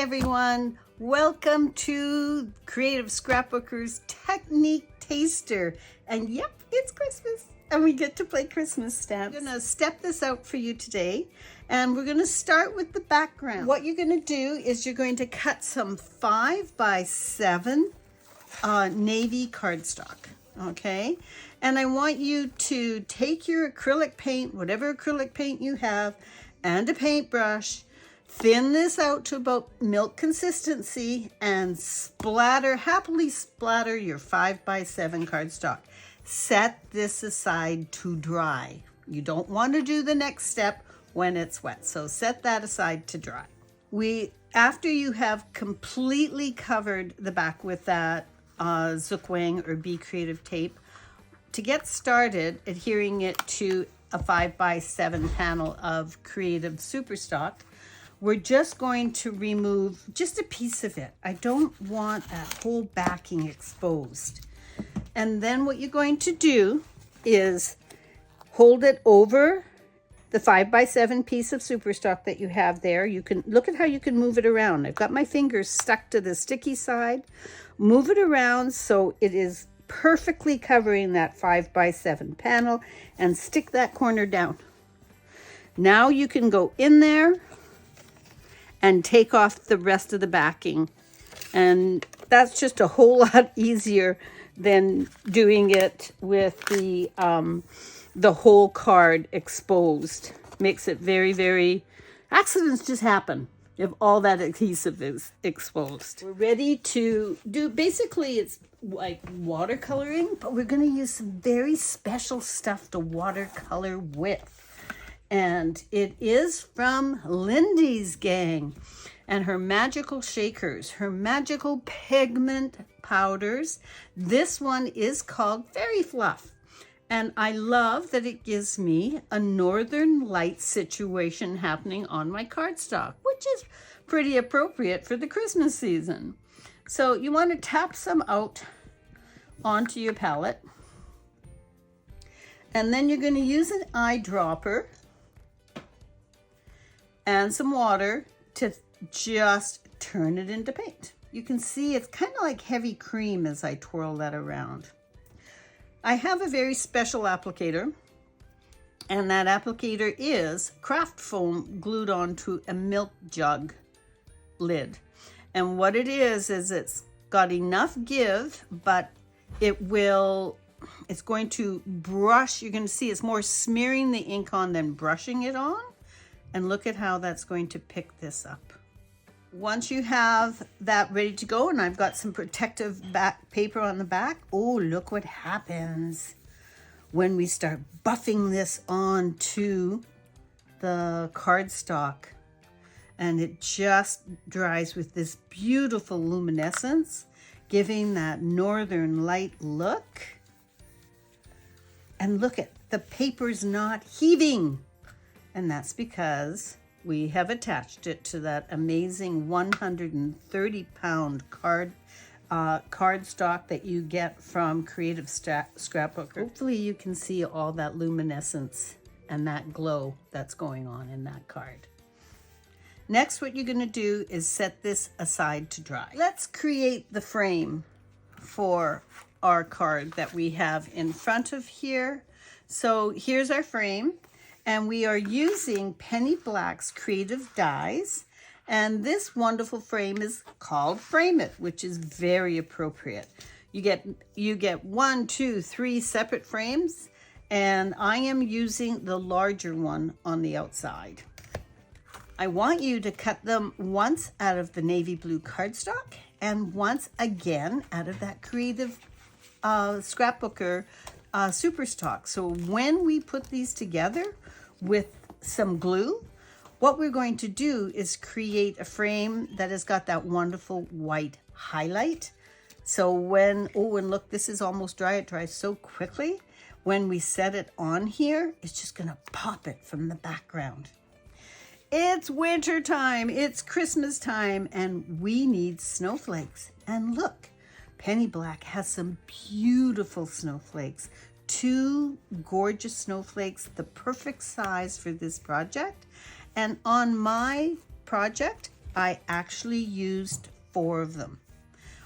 everyone, welcome to Creative Scrapbooker's Technique Taster. And yep, it's Christmas and we get to play Christmas stamps. I'm gonna step this out for you today and we're gonna start with the background. What you're gonna do is you're going to cut some 5x7 navy cardstock, okay? And I want you to take your acrylic paint, whatever acrylic paint you have, and a paintbrush, thin this out to about milk consistency and happily splatter your 5x7 cardstock. Set this aside to dry. You don't want to do the next step when it's wet, so set that aside to dry. After you have completely covered the back with that Zhukwang or Be Creative tape, to get started adhering it to a 5x7 panel of Creative Super Stock, we're just going to remove just a piece of it. I don't want that whole backing exposed. And then what you're going to do is hold it over the 5x7 piece of Super Stock that you have there. You can look at how you can move it around. I've got my fingers stuck to the sticky side. Move it around so it is perfectly covering that 5x7 panel and stick that corner down. Now you can go in there and take off the rest of the backing. And that's just a whole lot easier than doing it with the whole card exposed. Makes it very, very, accidents just happen if all that adhesive is exposed. We're ready to do, basically it's like watercoloring, but we're gonna use some very special stuff to watercolor with. And it is from Lindy's gang and her magical shakers, her magical pigment powders. This one is called Fairy Fluff. And I love that it gives me a northern light situation happening on my cardstock, which is pretty appropriate for the Christmas season. So you want to tap some out onto your palette. And then you're going to use an eyedropper and some water to just turn it into paint. You can see it's kind of like heavy cream as I twirl that around. I have a very special applicator, and that applicator is craft foam glued onto a milk jug lid. And what it is it's got enough give, but it's going to brush. You're going to see it's more smearing the ink on than brushing it on. And look at how that's going to pick this up. Once you have that ready to go, and I've got some protective back paper on the back, oh, look what happens when we start buffing this onto the cardstock. And it just dries with this beautiful luminescence, giving that northern light look. And look at the paper's not heaving. And that's because we have attached it to that amazing 130-pound cardstock that you get from Creative Scrapbooker. Hopefully you can see all that luminescence and that glow that's going on in that card. Next, what you're going to do is set this aside to dry. Let's create the frame for our card that we have in front of here. So here's our frame. And we are using Penny Black's Creative Dies. And this wonderful frame is called Frame It, which is very appropriate. You get 1, 2, 3 separate frames. And I am using the larger one on the outside. I want you to cut them once out of the navy blue cardstock and once again out of that Creative Scrapbooker Super Stock. So when we put these together with some glue, what we're going to do is create a frame that has got that wonderful white highlight. So and look, this is almost dry. It dries so quickly. When we set it on here, it's just gonna pop it from the background. It's winter time, it's Christmas time, and we need snowflakes. And look, Penny Black has some beautiful snowflakes. 2 gorgeous snowflakes, the perfect size for this project. And on my project, I actually used 4 of them.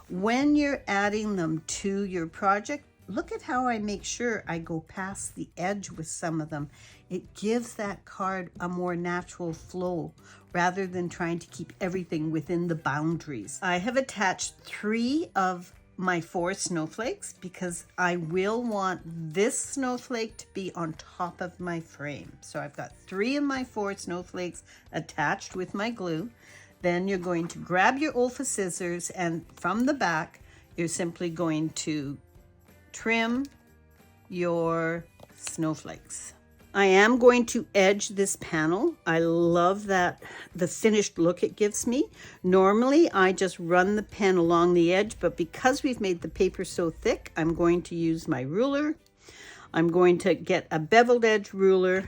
When you're adding them to your project, look at how I make sure I go past the edge with some of them. It gives that card a more natural flow rather than trying to keep everything within the boundaries. I have attached 3 of my 4 snowflakes because I will want this snowflake to be on top of my frame. So I've got 3 of my 4 snowflakes attached with my glue. Then you're going to grab your OLFA scissors, and from the back, you're simply going to trim your snowflakes. I am going to edge this panel. I love that, the finished look it gives me. Normally, I just run the pen along the edge, but because we've made the paper so thick, I'm going to use my ruler. I'm going to get a beveled edge ruler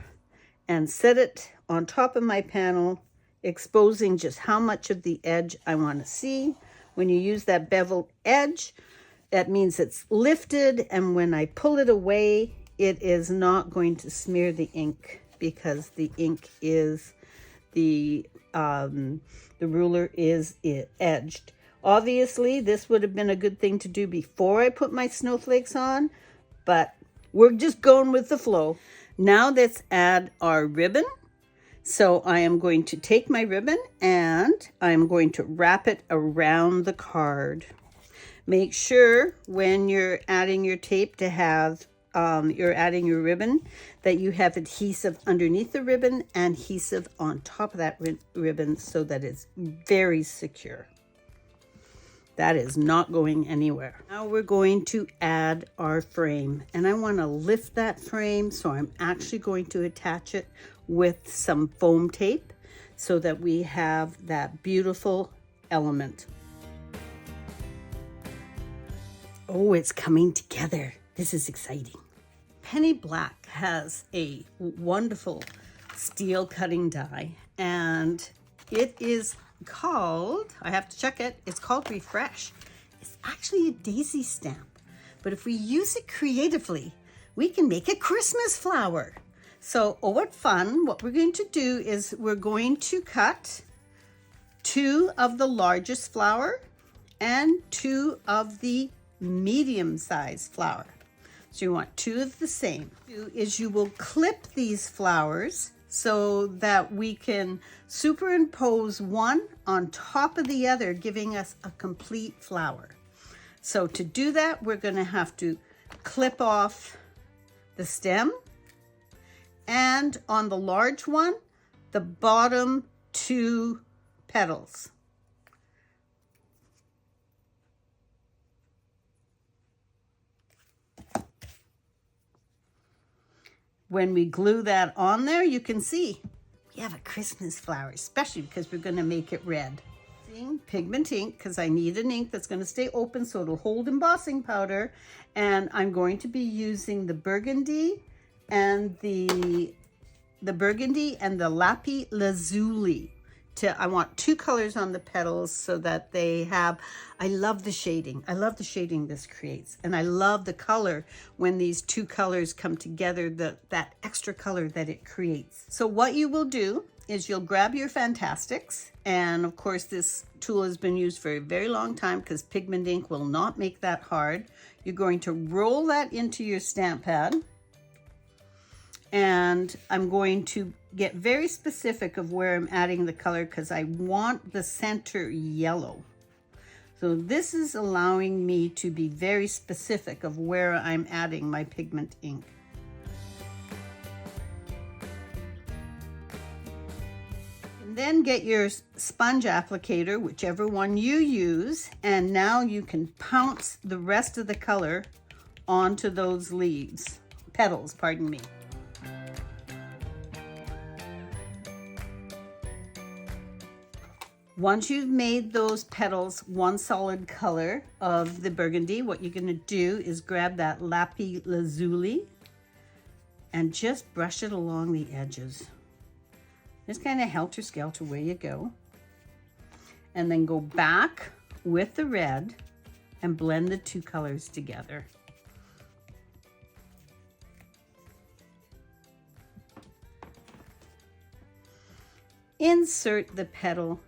and set it on top of my panel, exposing just how much of the edge I want to see. When you use that beveled edge, that means it's lifted, and when I pull it away, it is not going to smear the ink because the ink is the ruler is edged. Obviously, this would have been a good thing to do before I put my snowflakes on, but we're just going with the flow. Now let's add our ribbon. So I am going to take my ribbon and I'm going to wrap it around the card. Make sure when you're adding your tape to have, you're adding your ribbon, that you have adhesive underneath the ribbon and adhesive on top of that ribbon so that it's very secure. That is not going anywhere. Now we're going to add our frame, and I want to lift that frame, so I'm actually going to attach it with some foam tape so that we have that beautiful element. Oh, it's coming together. This is exciting. Penny Black has a wonderful steel cutting die, and it is called, I have to check it, it's called Refresh. It's actually a daisy stamp, but if we use it creatively, we can make a Christmas flower. So, oh, what fun. What we're going to do is we're going to cut 2 of the largest flower and 2 of the medium-sized flower. So you want 2 of the same. Is you will clip these flowers so that we can superimpose one on top of the other, giving us a complete flower. So to do that, we're going to have to clip off the stem, and on the large one, the bottom 2 petals. When we glue that on there, you can see we have a Christmas flower, especially because we're going to make it red. Pigment ink, because I need an ink that's going to stay open so it'll hold embossing powder. And I'm going to be using the burgundy and the lapis lazuli. I want 2 colors on the petals so that they have, I love the shading. I love the shading this creates. And I love the color when these 2 colors come together, that extra color that it creates. So what you will do is you'll grab your Fantastics. And of course, this tool has been used for a very long time because pigment ink will not make that hard. You're going to roll that into your stamp pad. And I'm going to get very specific of where I'm adding the color because I want the center yellow. So this is allowing me to be very specific of where I'm adding my pigment ink. And then get your sponge applicator, whichever one you use, and now you can pounce the rest of the color onto those petals, pardon me. Once you've made those petals one solid color of the burgundy, what you're going to do is grab that lapis lazuli and just brush it along the edges. Just kind of helter-skelter where you go. And then go back with the red and blend the 2 colors together. Insert the petal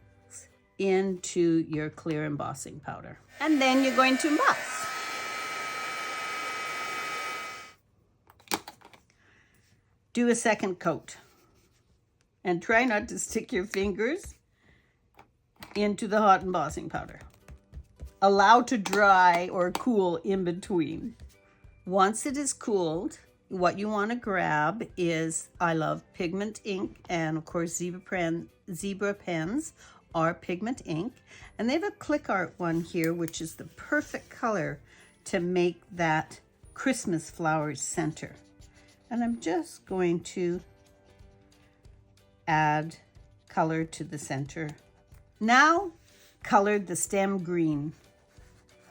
into your clear embossing powder. And then you're going to emboss. Do a second coat. And try not to stick your fingers into the hot embossing powder. Allow to dry or cool in between. Once it is cooled, what you want to grab is, I love pigment ink, and of course zebra pens are pigment ink, and they have a ClickArt one here, which is the perfect color to make that Christmas flowers center. And I'm just going to add color to the center. Now, colored the stem green.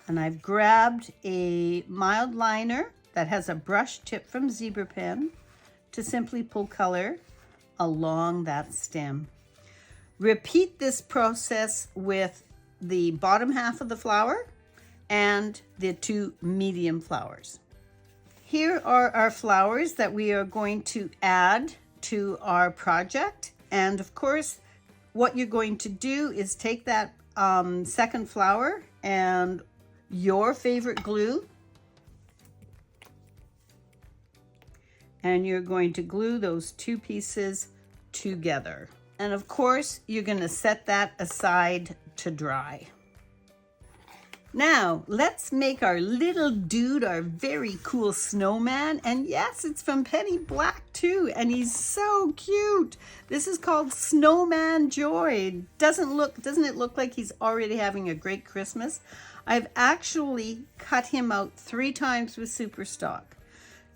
And I've grabbed a Mildliner that has a brush tip from Zebra Pen to simply pull color along that stem. Repeat this process with the bottom half of the flower and the two medium flowers. Here are our flowers that we are going to add to our project. And of course, what you're going to do is take that second flower and your favorite glue, and you're going to glue those two pieces together. And of course, you're going to set that aside to dry. Now, let's make our little dude, our very cool snowman. And yes, it's from Penny Black too, and he's so cute. This is called Snowman Joy. Doesn't it look like he's already having a great Christmas? I've actually cut him out 3 times with Super Stock.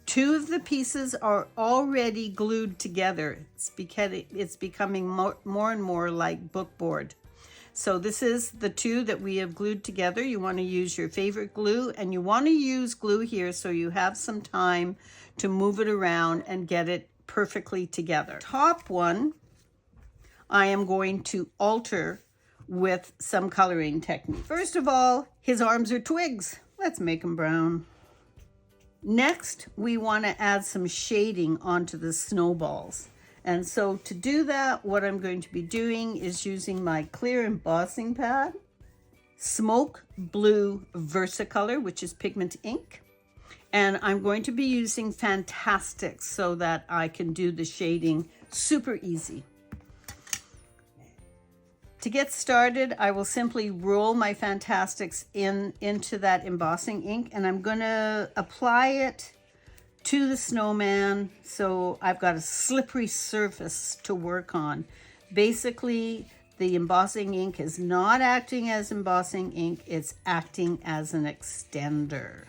2 of the pieces are already glued together. It's becoming more and more like bookboard. So this is the 2 that we have glued together. You want to use your favorite glue, and you want to use glue here so you have some time to move it around and get it perfectly together. Top one, I am going to alter with some coloring technique. First of all, his arms are twigs. Let's make them brown. Next, we want to add some shading onto the snowballs. And so to do that, what I'm going to be doing is using my clear embossing pad, Smoke Blue Versacolor, which is pigment ink. And I'm going to be using Fantastics so that I can do the shading super easy. To get started, I will simply roll my Fantastics into that embossing ink, and I'm going to apply it to the snowman so I've got a slippery surface to work on. Basically, the embossing ink is not acting as embossing ink, it's acting as an extender.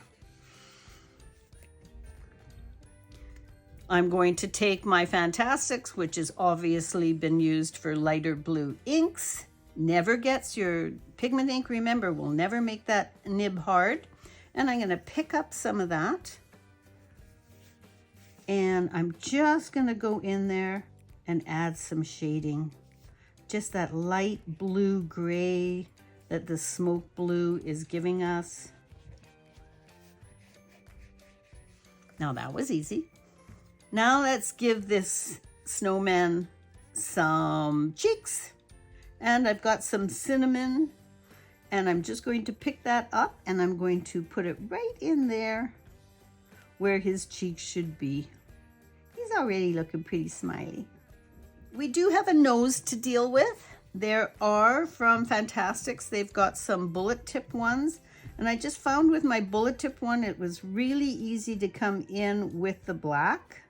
I'm going to take my Fantastics, which has obviously been used for lighter blue inks. Never gets your pigment ink, remember, will never make that nib hard. And I'm going to pick up some of that. And I'm just going to go in there and add some shading. Just that light blue gray that the smoke blue is giving us. Now that was easy. Now let's give this snowman some cheeks. And I've got some cinnamon, and I'm just going to pick that up and I'm going to put it right in there where his cheeks should be. He's already looking pretty smiley. We do have a nose to deal with. There are from Fantastics, they've got some bullet tip ones. And I just found with my bullet tip one, it was really easy to come in with the black.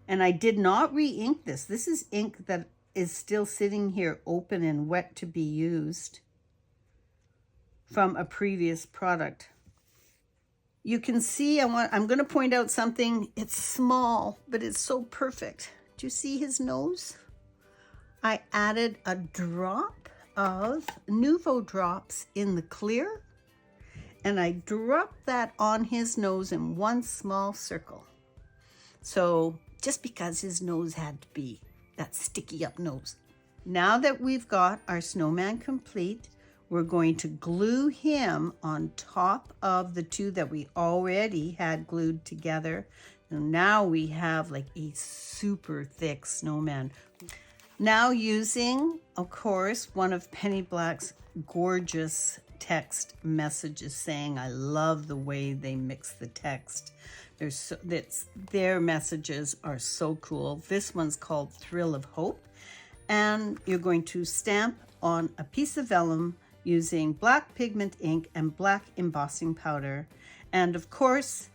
And I did not re-ink this. This is ink that is still sitting here open and wet to be used from a previous product. You can see, I'm going to point out something. It's small, but it's so perfect. Do you see his nose? I added a drop of Nuvo drops in the clear, and I dropped that on his nose in one small circle. So just because his nose had to be that sticky up nose. Now that we've got our snowman complete, we're going to glue him on top of the 2 that we already had glued together. And now we have like a super thick snowman. Now using, of course, one of Penny Black's gorgeous text messages saying, I love the way they mix the text. Their messages are so cool. This one's called Thrill of Hope. And you're going to stamp on a piece of vellum using black pigment ink and black embossing powder. And of course,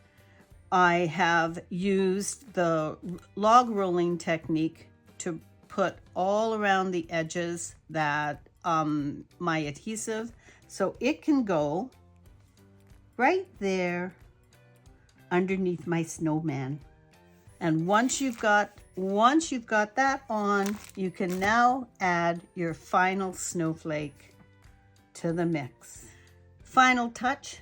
I have used the log rolling technique to put all around the edges that my adhesive, so it can go right there underneath my snowman. And once you've got that on, you can now add your final snowflake to the mix. Final touch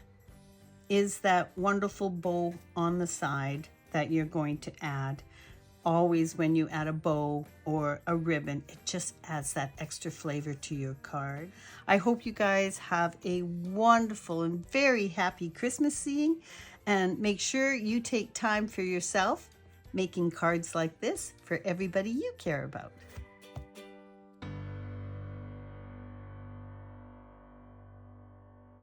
is that wonderful bow on the side that you're going to add. Always when you add a bow or a ribbon, it just adds that extra flavor to your card. I hope you guys have a wonderful and very happy Christmas seeing, and make sure you take time for yourself making cards like this for everybody you care about.